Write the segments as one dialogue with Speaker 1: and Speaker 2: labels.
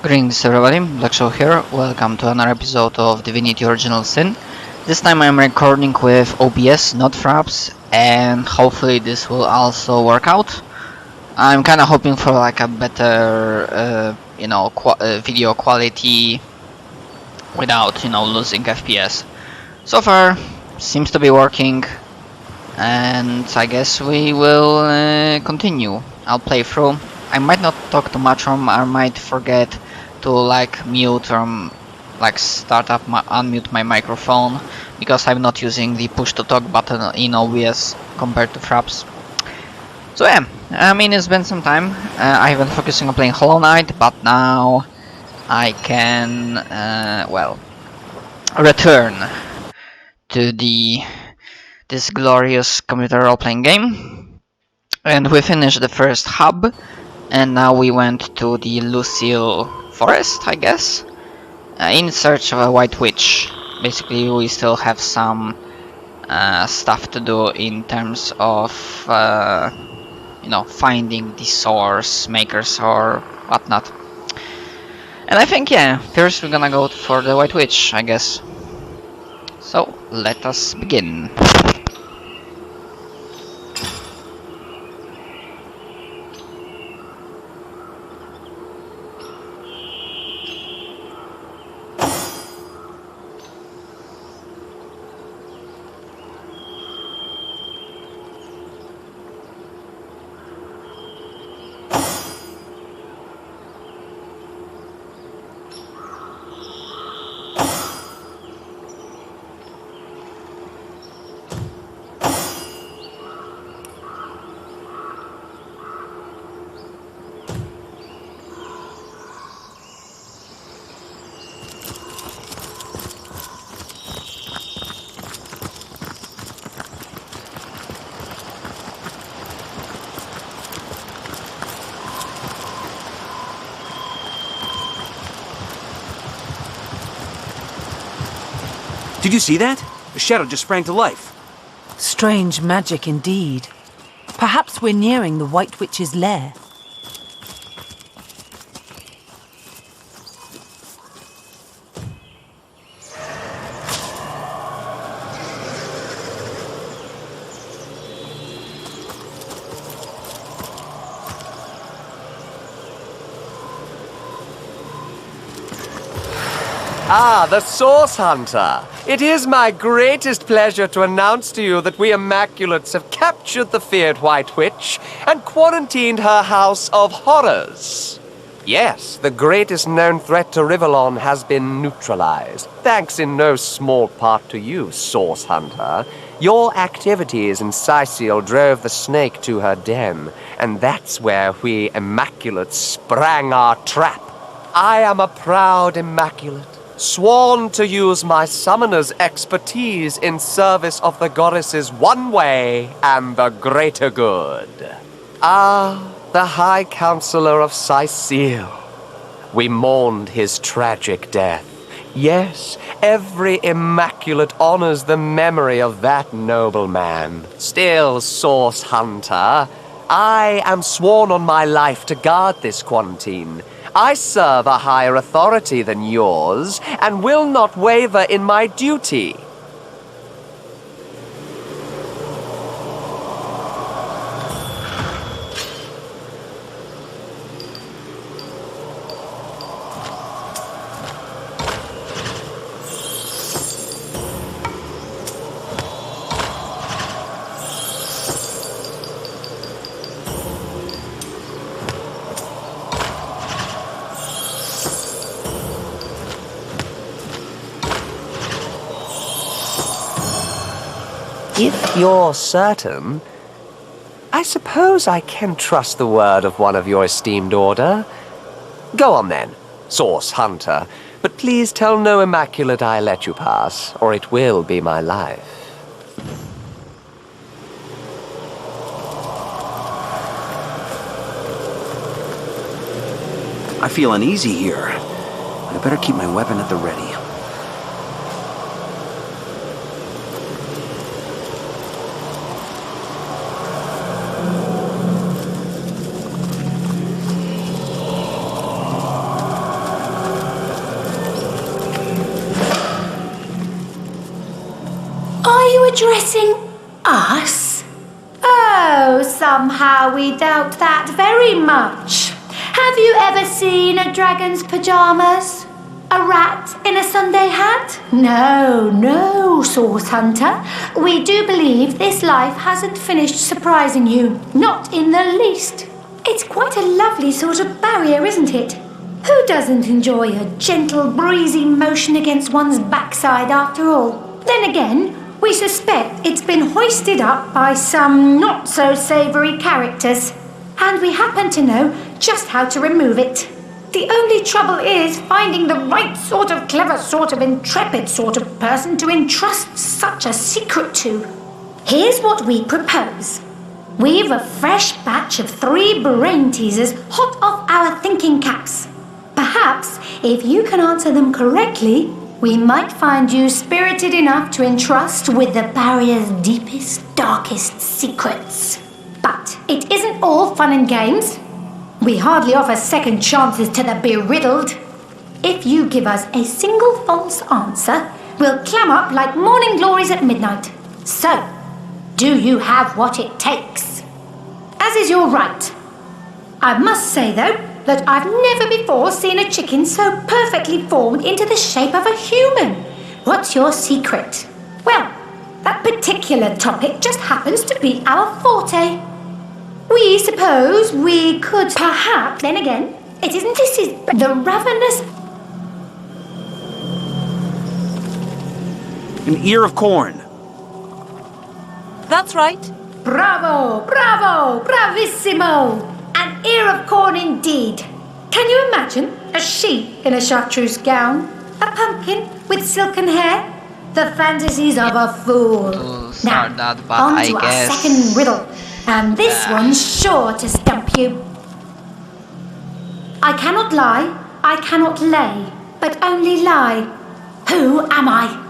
Speaker 1: Greetings everybody, Black Show here. Welcome to another episode of Divinity Original Sin. This time I'm recording with OBS, not Fraps, and hopefully this will also work out. I'm kinda hoping for like a better, video quality without, losing FPS. So far, seems to be working, and I guess we will continue. I'll play through. I might not talk too much, or I might forget to mute or unmute my microphone because I'm not using the push to talk button in OBS compared to Fraps. So yeah, I mean it's been some time. I've been focusing on playing Hollow Knight, but now I can return to this glorious computer role-playing game. And we finished the first hub, and now we went to the Lucille Forest, I guess, in search of a White Witch. Basically, we still have some stuff to do in terms of, finding the source makers or whatnot. And I think, yeah, first we're gonna go for the White Witch, I guess. So, let us begin.
Speaker 2: Did you see that? The shadow just sprang to life.
Speaker 3: Strange magic indeed. Perhaps we're nearing the White Witch's lair.
Speaker 4: Ah, the Source Hunter. It is my greatest pleasure to announce to you that we Immaculates have captured the feared White Witch and quarantined her house of horrors. Yes, the greatest known threat to Rivellon has been neutralized, thanks in no small part to you, Source Hunter. Your activities in Sicil drove the snake to her den, and that's where we Immaculates sprang our trap. I am a proud Immaculate, sworn to use my summoner's expertise in service of the goddess's one way and the greater good. Ah, the High Counselor of Sicil. We mourned his tragic death. Yes, every Immaculate honors the memory of that noble man. Still, Source Hunter, I am sworn on my life to guard this quarantine. I serve a higher authority than yours, and will not waver in my duty. If you're certain, I suppose I can trust the word of one of your esteemed order. Go on then, Source Hunter, but please tell no Immaculate I let you pass, or it will be my life.
Speaker 2: I feel uneasy here. I better keep my weapon at the ready.
Speaker 5: addressing us? Oh, somehow we doubt that very much. Have you ever seen a dragon's pajamas? A rat in a Sunday hat? No, no, Source Hunter. We do believe this life hasn't finished surprising you. Not in the least. It's quite a lovely sort of barrier, isn't it? Who doesn't enjoy a gentle, breezy motion against one's backside after all? Then again, we suspect it's been hoisted up by some not-so-savoury characters. And we happen to know just how to remove it. The only trouble is finding the right sort of clever, sort of intrepid sort of person to entrust such a secret to. Here's what we propose. We've a fresh batch of 3 brain teasers hot off our thinking caps. Perhaps, if you can answer them correctly, we might find you spirited enough to entrust with the barrier's deepest, darkest secrets. But it isn't all fun and games. We hardly offer second chances to the beriddled. If you give us a single false answer, we'll clam up like morning glories at midnight. So, do you have what it takes? As is your right. I must say, though, that I've never before seen a chicken so perfectly formed into the shape of a human. What's your secret? Well, that particular topic just happens to be our forte. We suppose we could perhaps, then again, it isn't this is the ravenous...
Speaker 2: An ear of corn.
Speaker 3: That's right.
Speaker 5: Bravo, bravo, bravissimo! An ear of corn indeed. Can you imagine a sheep in a chartreuse gown? A pumpkin with silken hair? The fantasies of a fool. Now,
Speaker 1: That, but
Speaker 5: on
Speaker 1: I
Speaker 5: to our
Speaker 1: guess...
Speaker 5: second riddle. And this one's sure to stump you. I cannot lie, I cannot lay, but only lie. Who am I?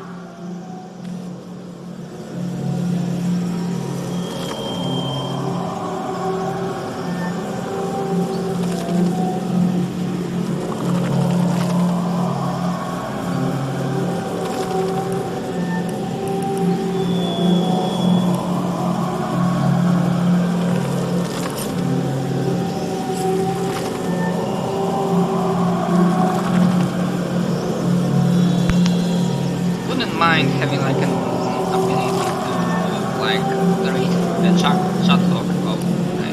Speaker 1: Mind having like an ability to like read the chat log of like,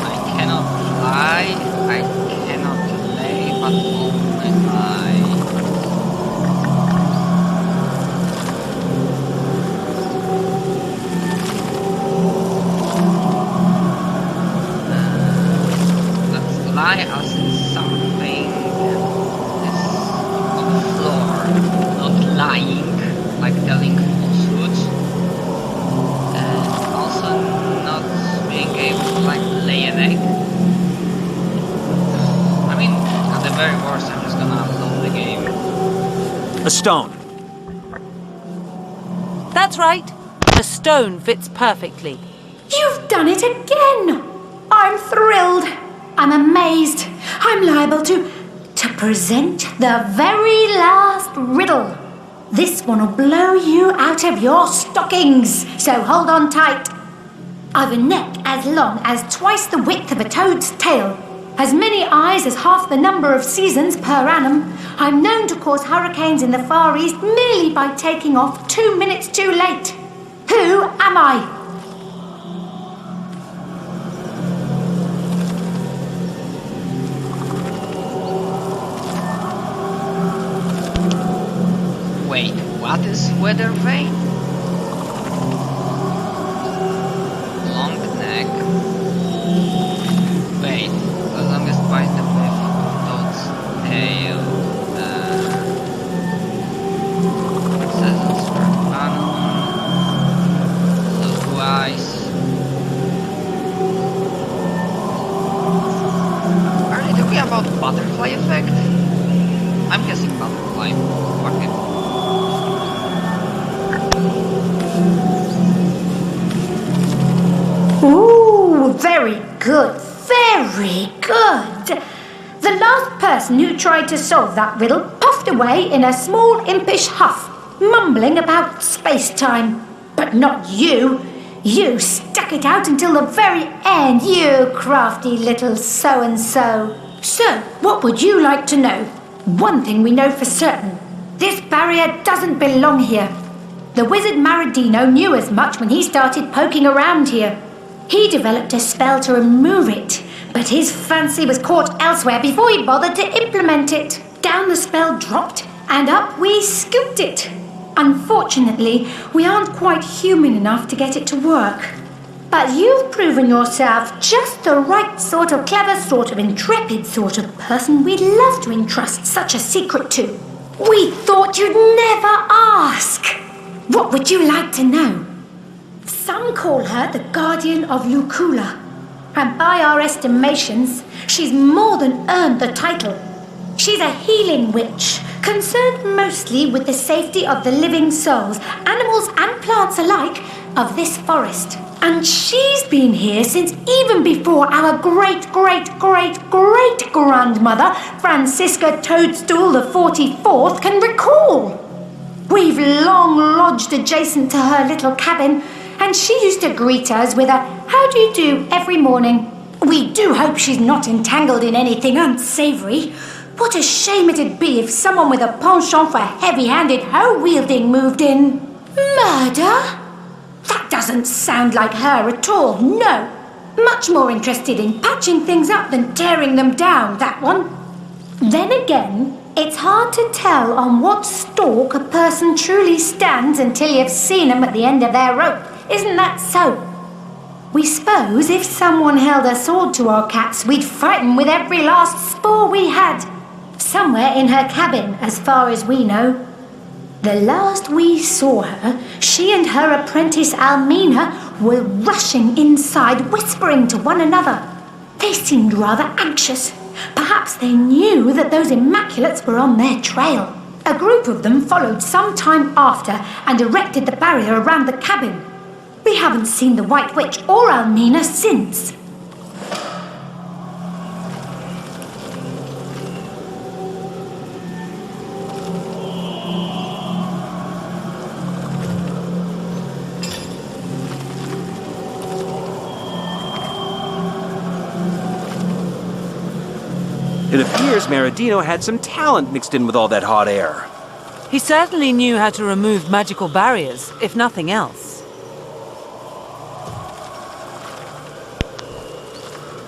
Speaker 1: I cannot lie, I cannot lay, but only lie. Let's lie as in something not lying, like telling falsehoods, and also not being able to like lay an egg. I mean, at the very worst, I'm just gonna upload the game.
Speaker 2: A stone.
Speaker 3: That's right. A stone fits perfectly.
Speaker 5: You've done it again! I'm thrilled. I'm amazed. I'm liable to present the very last riddle. This one will blow you out of your stockings, so hold on tight. I've a neck as long as twice the width of a toad's tail, as many eyes as half the number of seasons per annum. I'm known to cause hurricanes in the Far East merely by taking off 2 minutes too late. Who am I?
Speaker 1: Wait, what is weather vane? Long neck. Wait, the longest bite with toad's tail. Seasons per annum. Blue eyes. Are they talking about butterfly effect? I'm guessing butterfly. Fuck it.
Speaker 5: Ooh, very good, very good. The last person who tried to solve that riddle puffed away in a small impish huff, mumbling about space-time. But not you. You stuck it out until the very end, you crafty little so-and-so. So, what would you like to know? One thing we know for certain. This barrier doesn't belong here. The wizard Maradino knew as much when he started poking around here. He developed a spell to remove it, but his fancy was caught elsewhere before he bothered to implement it. Down the spell dropped, and up we scooped it. Unfortunately, we aren't quite human enough to get it to work. But you've proven yourself just the right sort of clever, sort of intrepid sort of person we'd love to entrust such a secret to. We thought you'd never ask. What would you like to know? Some call her the Guardian of Lucula. And by our estimations, she's more than earned the title. She's a healing witch, concerned mostly with the safety of the living souls, animals and plants alike, of this forest. And she's been here since even before our great-great-great-great-grandmother, Francisca Toadstool the 44th, can recall. We've long lodged adjacent to her little cabin, and she used to greet us with a "How do you do?" every morning. We do hope she's not entangled in anything unsavory. What a shame it'd be if someone with a penchant for heavy-handed hoe-wielding moved in. Murder? That doesn't sound like her at all, no. Much more interested in patching things up than tearing them down, that one. Then again, it's hard to tell on what stalk a person truly stands until you've seen them at the end of their rope. Isn't that so? We suppose if someone held a sword to our cats, we'd fight them with every last spore we had. Somewhere in her cabin, as far as we know. The last we saw her, she and her apprentice Almina were rushing inside, whispering to one another. They seemed rather anxious. Perhaps they knew that those Immaculates were on their trail. A group of them followed some time after and erected the barrier around the cabin. We haven't seen the White Witch or Almina since.
Speaker 2: It appears Maradino had some talent mixed in with all that hot air.
Speaker 3: He certainly knew how to remove magical barriers, if nothing else.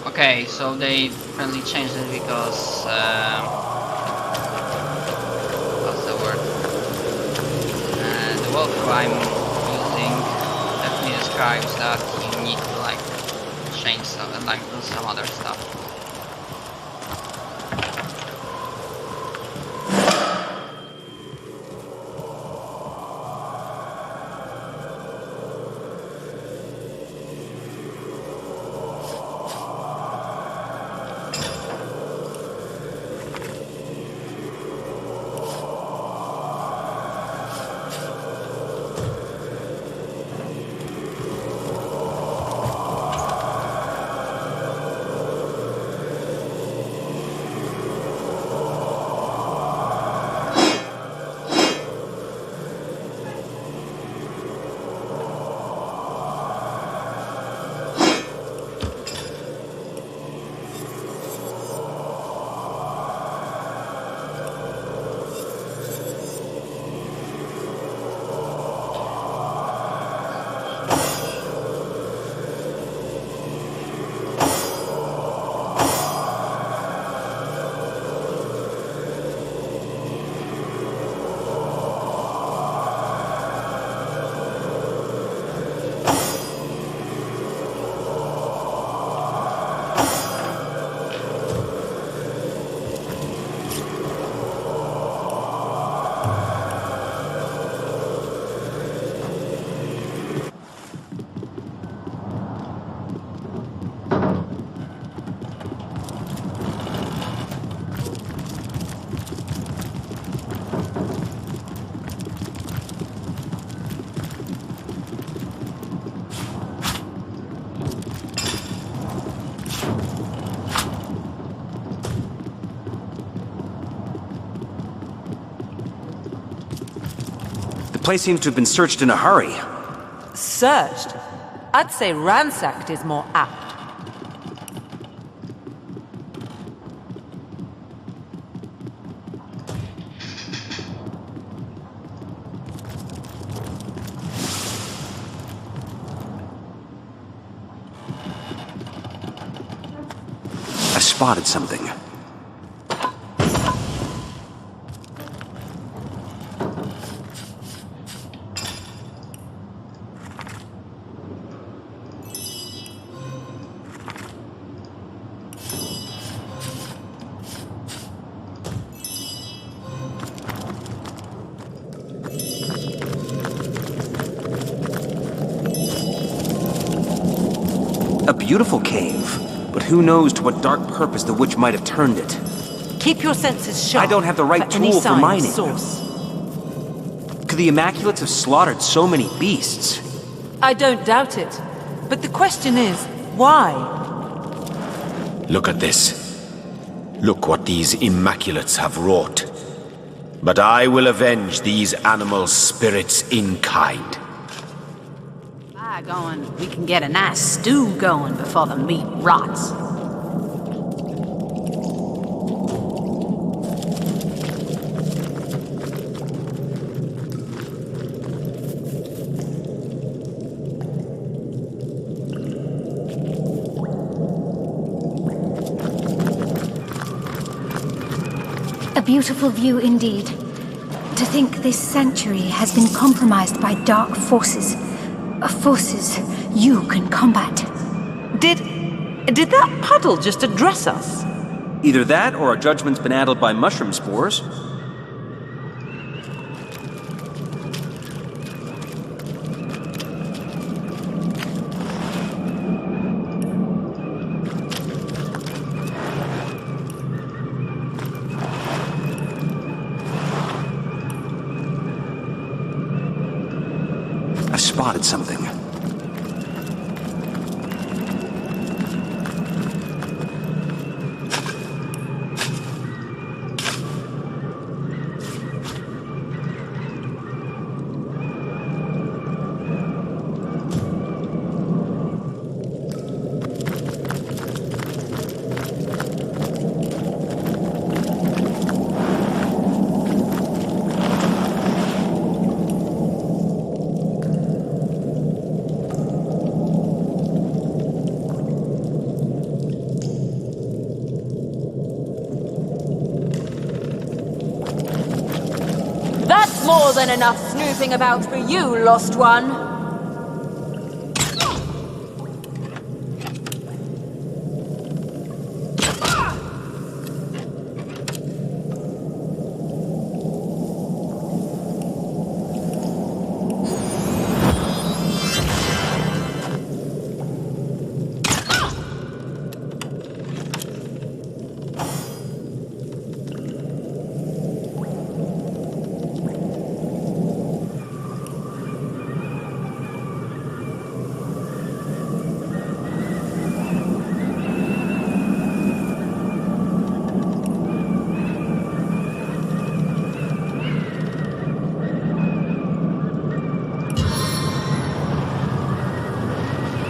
Speaker 1: Okay, so they apparently changed it because what's the word? The walkthrough I'm using definitely describes that you need to like change some and like do some other stuff.
Speaker 2: place seems to have been searched in a hurry.
Speaker 3: Searched? I'd say ransacked is more apt.
Speaker 2: I spotted something. A beautiful cave, but who knows to what dark purpose the witch might have turned it.
Speaker 3: Keep your senses sharp.
Speaker 2: I don't have the right
Speaker 3: for any
Speaker 2: tool for
Speaker 3: sign of
Speaker 2: mining.
Speaker 3: source.
Speaker 2: Could the Immaculates have slaughtered so many beasts?
Speaker 3: I don't doubt it. But the question is, why?
Speaker 6: Look at this. Look what these Immaculates have wrought. But I will avenge these animal spirits in kind.
Speaker 7: Going, we can get a nice stew going before the meat rots.
Speaker 5: A beautiful view indeed. To think this sanctuary has been compromised by dark forces. Forces you can combat.
Speaker 3: Did that puddle just address us?
Speaker 2: Either that, or our judgment's been addled by mushroom spores. I spotted something.
Speaker 7: That's more than enough snooping about for you, lost one.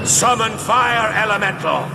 Speaker 6: Summon fire elemental!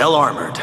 Speaker 2: well armored.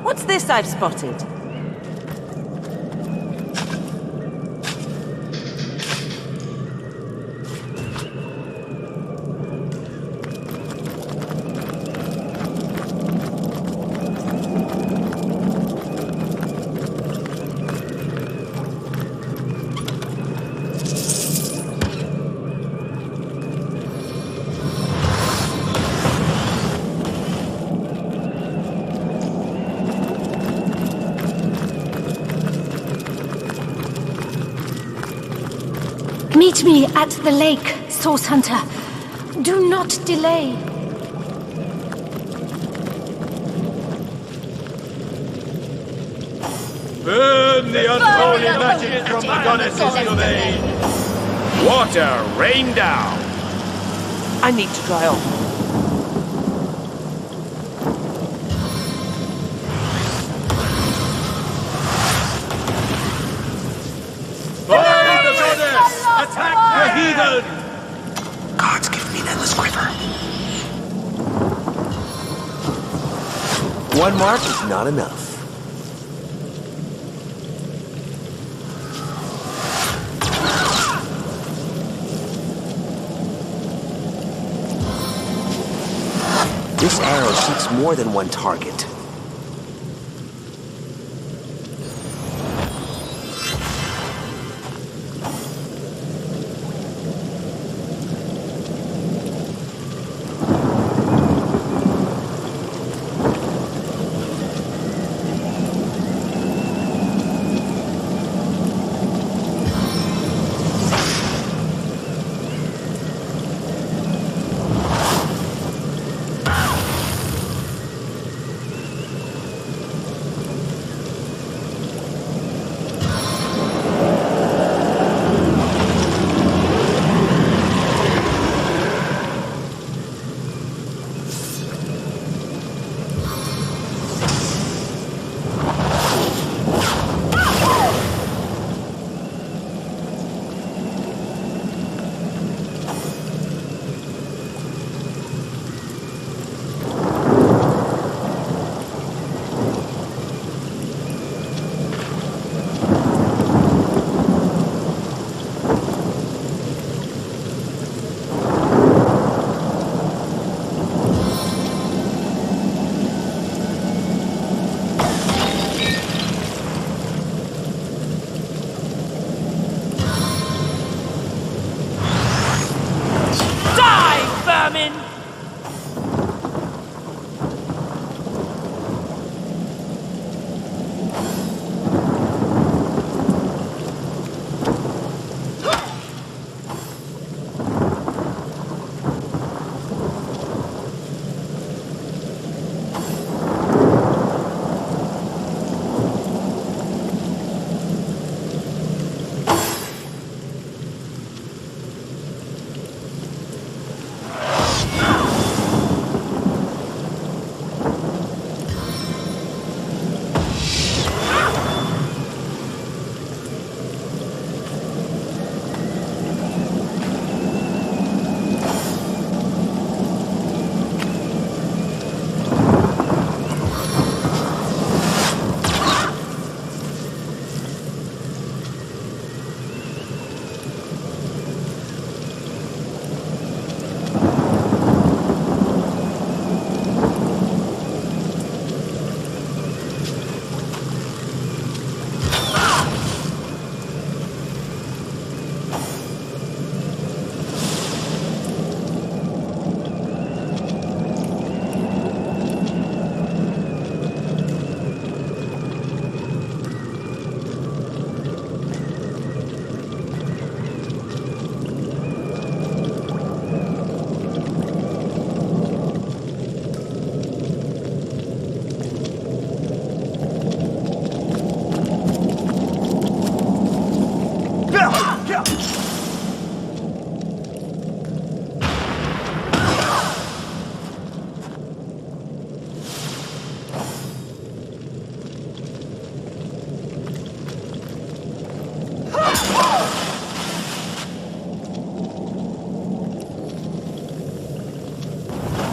Speaker 3: What's this I've spotted?
Speaker 5: Meet me at the lake, Source Hunter. Do not delay.
Speaker 6: Burn the unholy magic from the goddess's domain! Water, rain down!
Speaker 4: I need to dry off.
Speaker 6: Find the goddess! Attack the heathen!
Speaker 2: Gods give me an endless quiver. One mark is not enough. This arrow seeks more than one target.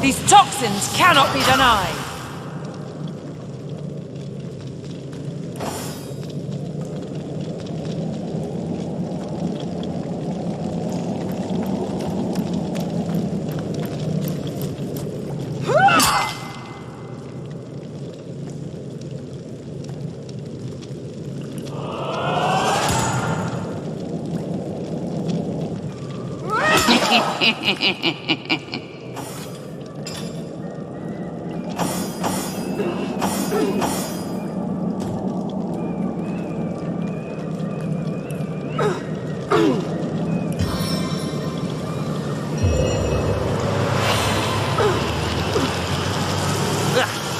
Speaker 3: These toxins cannot be denied.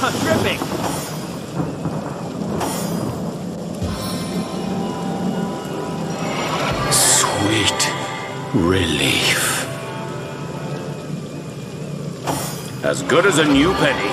Speaker 2: I'm dripping!
Speaker 6: Sweet relief. As good as a new penny.